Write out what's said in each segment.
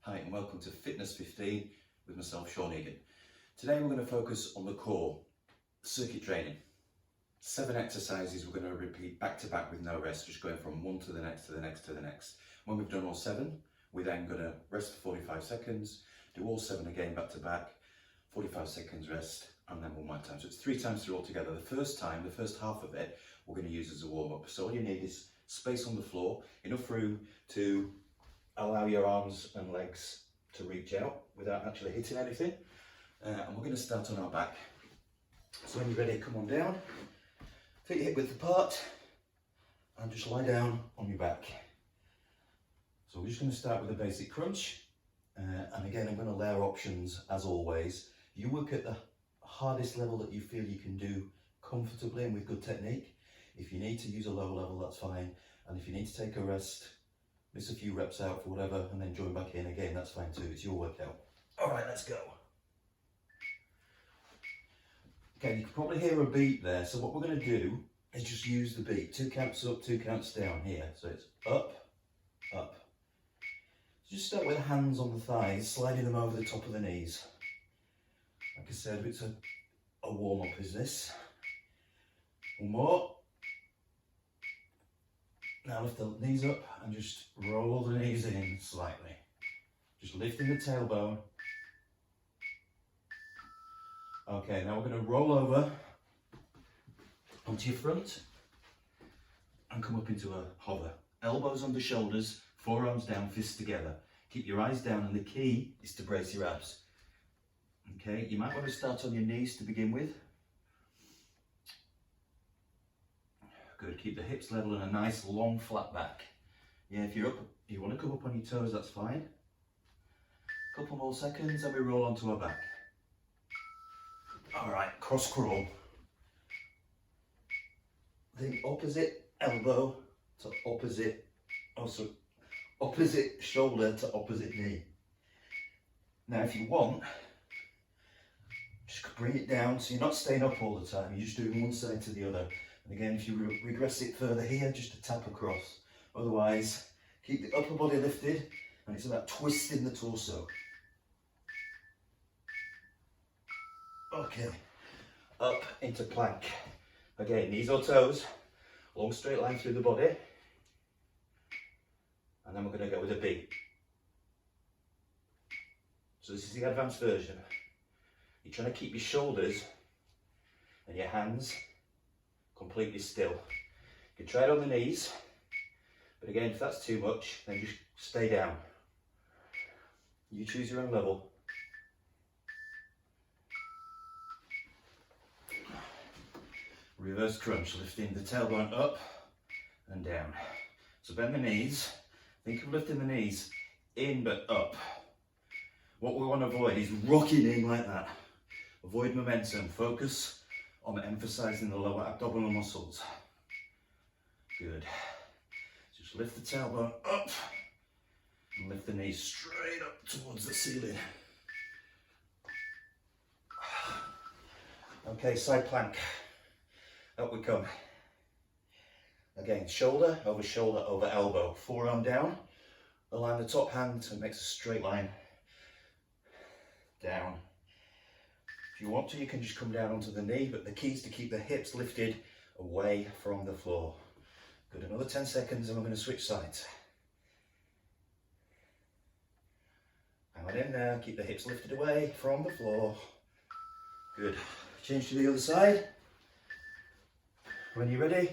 Hi and welcome to FI15 with myself, Sean Egan. Today we're going to focus on the core, circuit training. 7 exercises we're going to repeat back to back with no rest, just going from one to the next, to the next, to the next. When we've done all 7, we're then going to rest for 45 seconds, do all 7 again back to back, 45 seconds rest, and then one more time. So it's 3 times through altogether. The first time, the first half of it, we're going to use as a warm-up. So all you need is space on the floor, enough room to allow your arms and legs to reach out without actually hitting anything. And we're going to start on our back. So when you're ready, come on down, feet hip width apart, and just lie down on your back. So we're just going to start with a basic crunch. And again, I'm going to layer options as always. You work at the hardest level that you feel you can do comfortably and with good technique. If you need to use a lower level, that's fine. And if you need to take a rest, miss a few reps out for whatever, and then join back in again, that's fine too. It's your workout. All right, let's go. Okay, you can probably hear a beat there. So what we're going to do is just use the beat. 2 counts up, 2 counts down here. So it's up, up. Just start with the hands on the thighs, sliding them over the top of the knees. Like I said, it's a warm-up, is this? One more. Now lift the knees up and just roll the knees in slightly. Just lifting the tailbone. Okay, now we're going to roll over onto your front and come up into a hover. Elbows under shoulders, forearms down, fists together. Keep your eyes down, and the key is to brace your abs. Okay, you might want to start on your knees to begin with. Good, keep the hips level and a nice long flat back. Yeah, if you want to come up on your toes, that's fine. Couple more seconds and we roll onto our back. All right, cross crawl. The opposite elbow to opposite, opposite shoulder to opposite knee. Now if you want, just bring it down so you're not staying up all the time, you're just doing one side to the other. And again, if you regress it further here, just a tap across. Otherwise, keep the upper body lifted, and it's about twisting the torso. Okay, up into plank. Again, knees or toes, long straight line through the body. And then we're going to go with a beat. So this is the advanced version. You're trying to keep your shoulders and your hands completely still. You can try it on the knees, but again, if that's too much, then just stay down. You choose your own level. Reverse crunch, lifting the tailbone up and down. So bend the knees. Think of lifting the knees in but up. What we want to avoid is rocking in like that. Avoid momentum. Focus on emphasizing the lower abdominal muscles. Good. Just lift the tailbone up and lift the knees straight up towards the ceiling. Okay, side plank. Up we come. Again, shoulder over elbow. Forearm down. Align the top hand so it makes a straight line down. If you want to, you can just come down onto the knee, but the key is to keep the hips lifted away from the floor. Good, another 10 seconds and we're going to switch sides. Hang on in there, keep the hips lifted away from the floor. Good, change to the other side. When you're ready,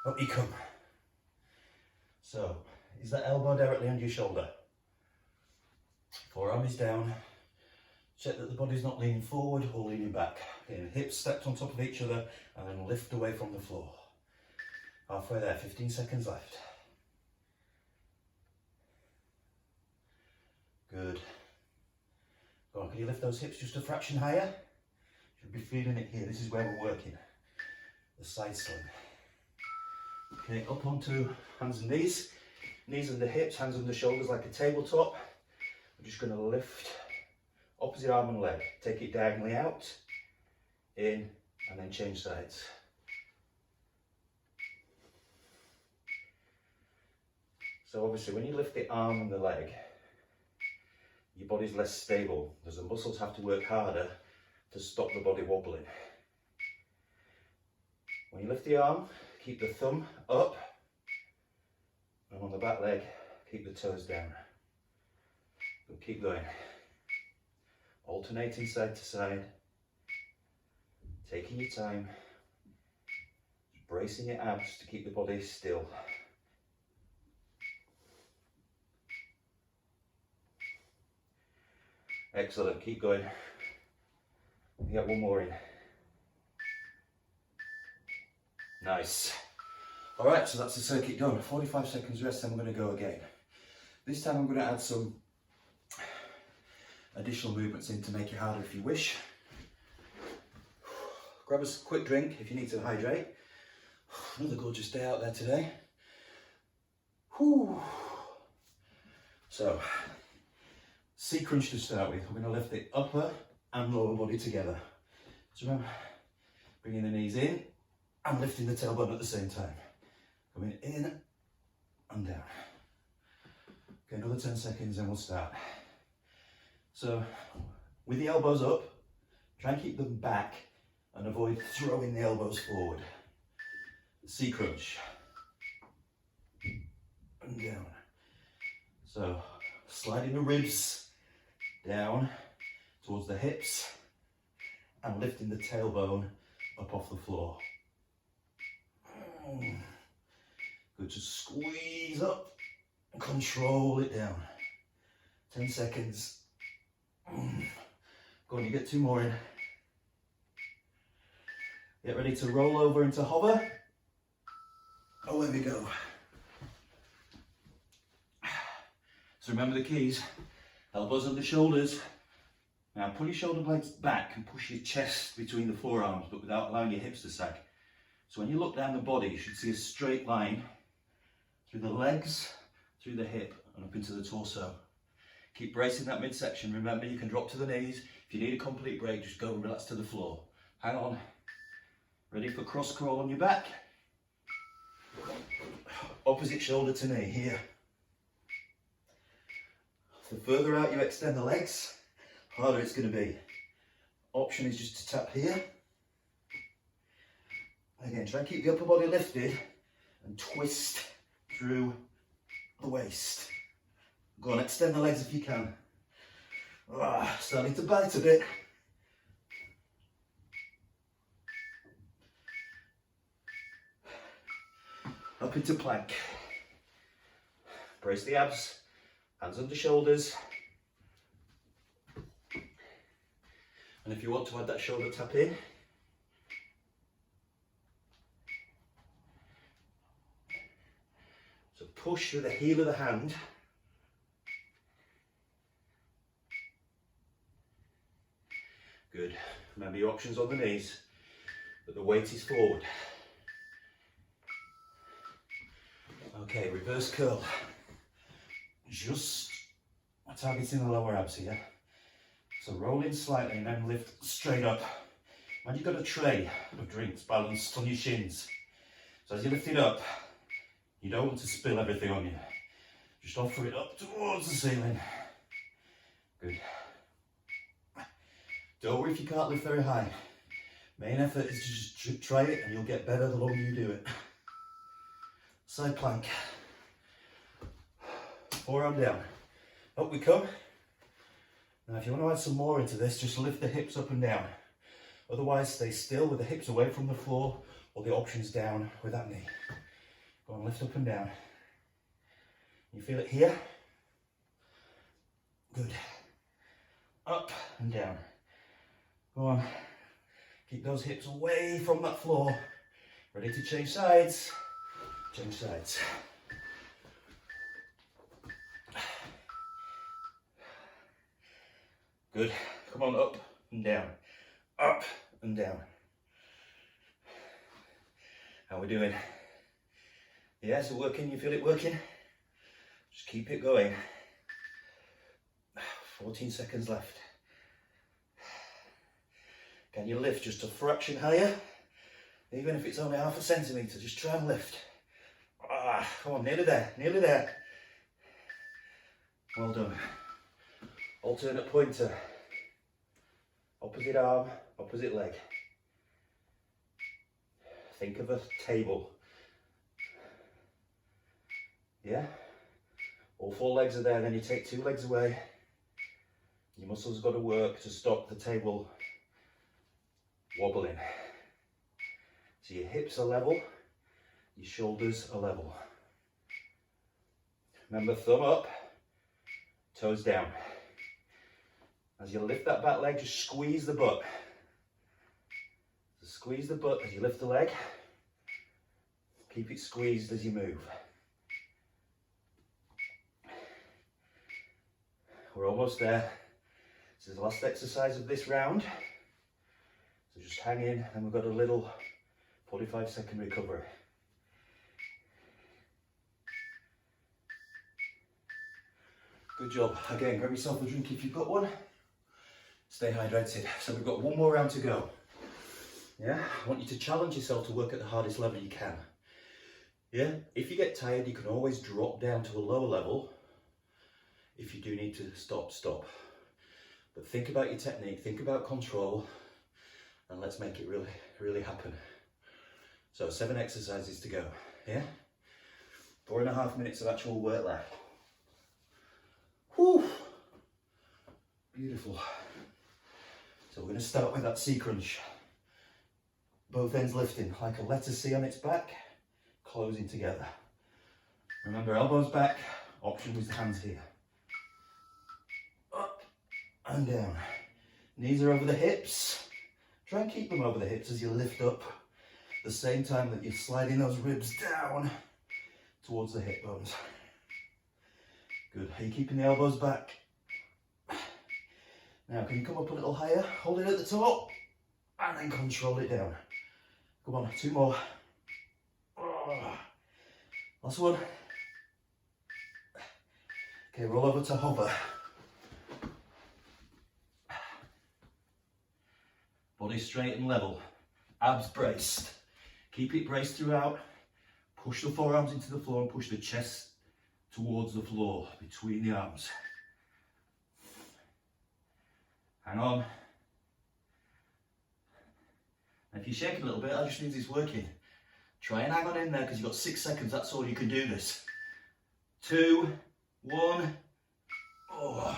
up you come. So, is that elbow directly under your shoulder? Forearm is down. Check that the body's not leaning forward or leaning back. Again, hips stacked on top of each other and then lift away from the floor. Halfway there, 15 seconds left. Good. Go on, can you lift those hips just a fraction higher? Should be feeling it here. This is where we're working. The side sling. Okay, up onto hands and knees. Knees under hips, hands under shoulders like a tabletop. We're just going to lift opposite arm and leg. Take it diagonally out, in, and then change sides. So obviously when you lift the arm and the leg, your body's less stable, because the muscles have to work harder to stop the body wobbling. When you lift the arm, keep the thumb up, and on the back leg, keep the toes down. But keep going. Alternating side to side, taking your time, bracing your abs to keep the body still. Excellent, keep going. You get one more in. Nice. All right, so that's the circuit done. 45 seconds rest, then we're going to go again. This time I'm going to add some additional movements in to make it harder if you wish. Grab a quick drink if you need to hydrate. Another gorgeous day out there today. Whew. So, C crunch to start with. We're going to lift the upper and lower body together. So remember, bringing the knees in and lifting the tailbone at the same time. Coming in and down. Okay, another 10 seconds and we'll start. So, with the elbows up, try and keep them back and avoid throwing the elbows forward. C crunch. And down. So, sliding the ribs down towards the hips and lifting the tailbone up off the floor. Good, just squeeze up and control it down. 10 seconds. Go on, you get 2 more in. Get ready to roll over into hover. Oh, there we go. So remember the keys. Elbows under shoulders. Now pull your shoulder blades back and push your chest between the forearms, but without allowing your hips to sag. So when you look down the body, you should see a straight line through the legs, through the hip, and up into the torso. Keep bracing that midsection. Remember, you can drop to the knees. If you need a complete break, just go and relax to the floor. Hang on. Ready for cross crawl on your back. Opposite shoulder to knee here. The further out you extend the legs, harder it's going to be. Option is just to tap here. Again, try and keep the upper body lifted and twist through the waist. Go on, extend the legs if you can. Starting to bite a bit. Up into plank. Brace the abs, hands under shoulders. And if you want to add that shoulder tap in, so push through the heel of the hand. Good. Remember your options on the knees, but the weight is forward. Okay, reverse curl. Just targeting the lower abs here. So roll in slightly and then lift straight up. And you've got a tray of drinks balanced on your shins. So as you lift it up, you don't want to spill everything on you. Just offer it up towards the ceiling. Good. Don't worry if you can't lift very high. Main effort is to just try it and you'll get better the longer you do it. Side plank. Forearm down. Up we come. Now if you want to add some more into this, just lift the hips up and down. Otherwise stay still with the hips away from the floor or the options down with that knee. Go on, lift up and down. You feel it here? Good. Up and down. Go on. Keep those hips away from that floor. Ready to change sides? Change sides. Good. Come on, up and down. Up and down. How we doing? Yes, it's working. You feel it working? Just keep it going. 14 seconds left. Can you lift just a fraction higher? Even if it's only half a centimetre, just try and lift. Come on, nearly there, nearly there. Well done. Alternate pointer. Opposite arm, opposite leg. Think of a table. Yeah? All 4 legs are there, then you take 2 legs away. Your muscles got to work to stop the table wobbling. So your hips are level, your shoulders are level. Remember, thumb up, toes down. As you lift that back leg, just squeeze the butt. So squeeze the butt as you lift the leg. Keep it squeezed as you move. We're almost there. This is the last exercise of this round. So just hang in, and we've got a little 45-second recovery. Good job. Again, grab yourself a drink if you've got one. Stay hydrated. So we've got 1 more round to go. Yeah, I want you to challenge yourself to work at the hardest level you can. Yeah, if you get tired, you can always drop down to a lower level. If you do need to stop, stop. But think about your technique, think about control, and let's make it really, really happen. So 7 exercises to go, yeah? 4.5 minutes of actual work left. Whew. Beautiful. So we're going to start with that C crunch. Both ends lifting, like a letter C on its back, closing together. Remember, elbows back, option was the hands here. Up and down. Knees are over the hips. Try and keep them over the hips as you lift up, at the same time that you're sliding those ribs down towards the hip bones. Good. Are you keeping the elbows back? Now, can you come up a little higher? Hold it at the top and then control it down. Come on, 2 more. Last one. Okay, roll over to hover. Body straight and level. Abs braced. Keep it braced throughout. Push the forearms into the floor and push the chest towards the floor, between the arms. Hang on. And if you shake a little bit, that just means it's working. Try and hang on in there because you've got 6 seconds, that's all you can do this. 2, 1,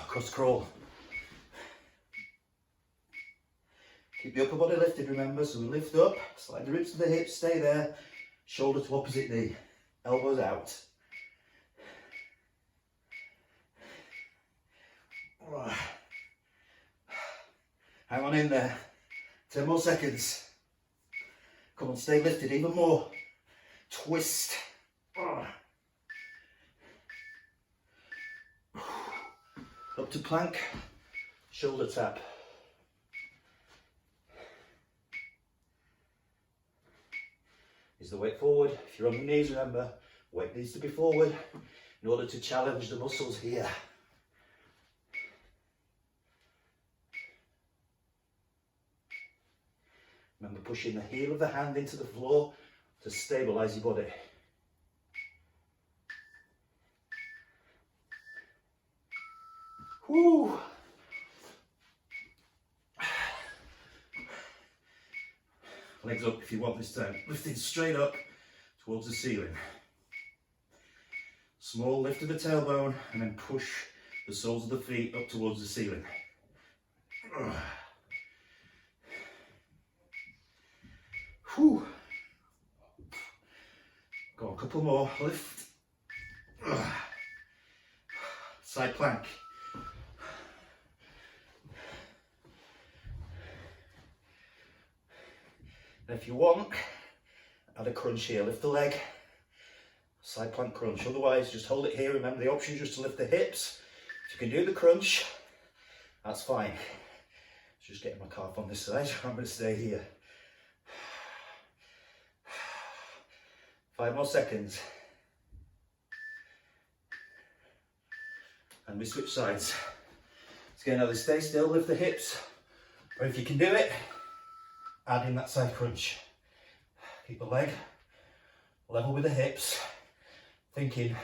cross crawl. Keep the upper body lifted, remember, so we lift up, slide the ribs to the hips, stay there, shoulder to opposite knee, elbows out. Hang on in there, 10 more seconds. Come on, stay lifted, even more. Twist. Up to plank, shoulder tap. Is the weight forward? If you're on the knees, remember, weight needs to be forward in order to challenge the muscles here. Remember, pushing the heel of the hand into the floor to stabilise your body. Whoo! Legs up if you want this time. Lifting straight up towards the ceiling. Small lift of the tailbone and then push the soles of the feet up towards the ceiling. Whew. Go on, a couple more. Lift. Side plank. And if you want, add a crunch here. Lift the leg. Side plank crunch. Otherwise, just hold it here. Remember, the option is just to lift the hips. If you can do the crunch, that's fine. Just getting my calf on this side. I'm going to stay here. 5 more seconds. And we switch sides. So again, either stay still, lift the hips, or if you can do it, add in that side crunch. Keep the leg level with the hips, thinking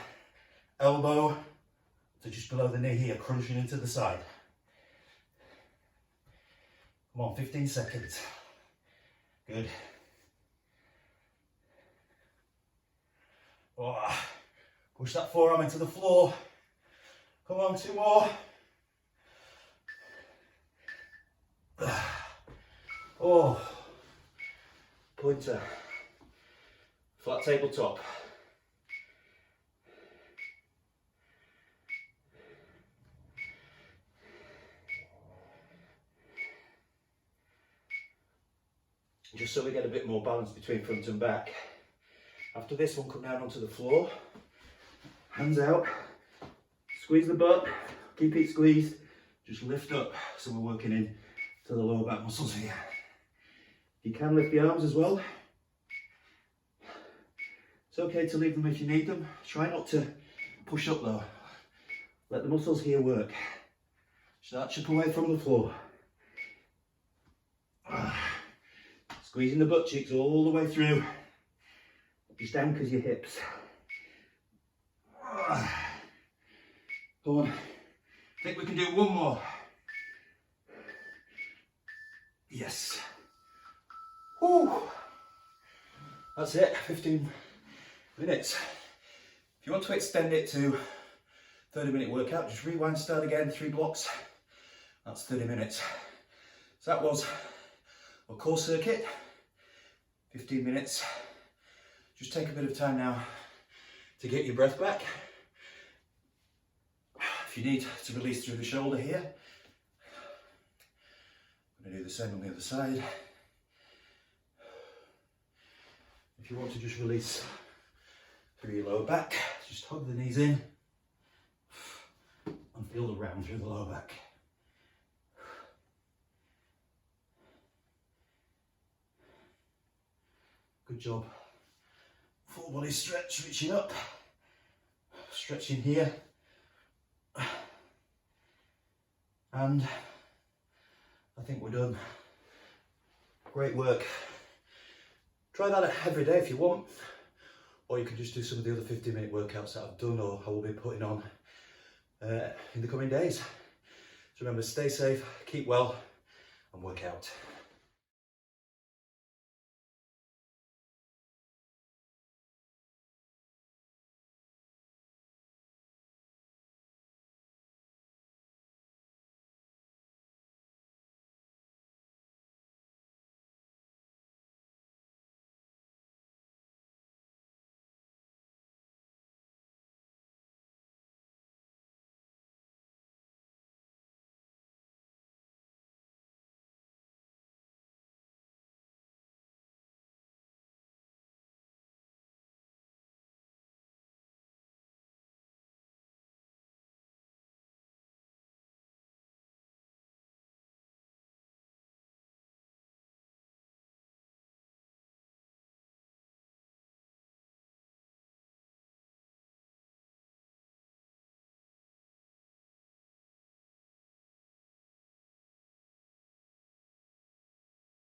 elbow to just below the knee here, crunching into the side. Come on, 15 seconds. Good. Oh, push that forearm into the floor. Come on, 2 more. Oh, pointer. Flat tabletop. Just so we get a bit more balance between front and back. After this one, come down onto the floor. Hands out. Squeeze the butt. Keep it squeezed. Just lift up. So we're working in to the lower back muscles here. You can lift the arms as well. It's okay to leave them if you need them. Try not to push up though. Let the muscles here work. Start chip away from the floor. Squeezing the butt cheeks all the way through. Just anchors your hips. Go on. I think we can do one more. Yes. Woo. That's it, 15 minutes. If you want to extend it to 30-minute workout, just rewind, start again, 3 blocks. That's 30 minutes. So that was a core circuit, 15 minutes. Just take a bit of time now to get your breath back. If you need to release through the shoulder here, I'm going to do the same on the other side. If you want to just release through your lower back, just hug the knees in and feel the round through the lower back. Good job. Full body stretch, reaching up, stretching here. And I think we're done. Great work. Try that every day if you want, or you can just do some of the other 15-minute workouts that I've done or I will be putting on in the coming days. So remember, stay safe, keep well, and work out.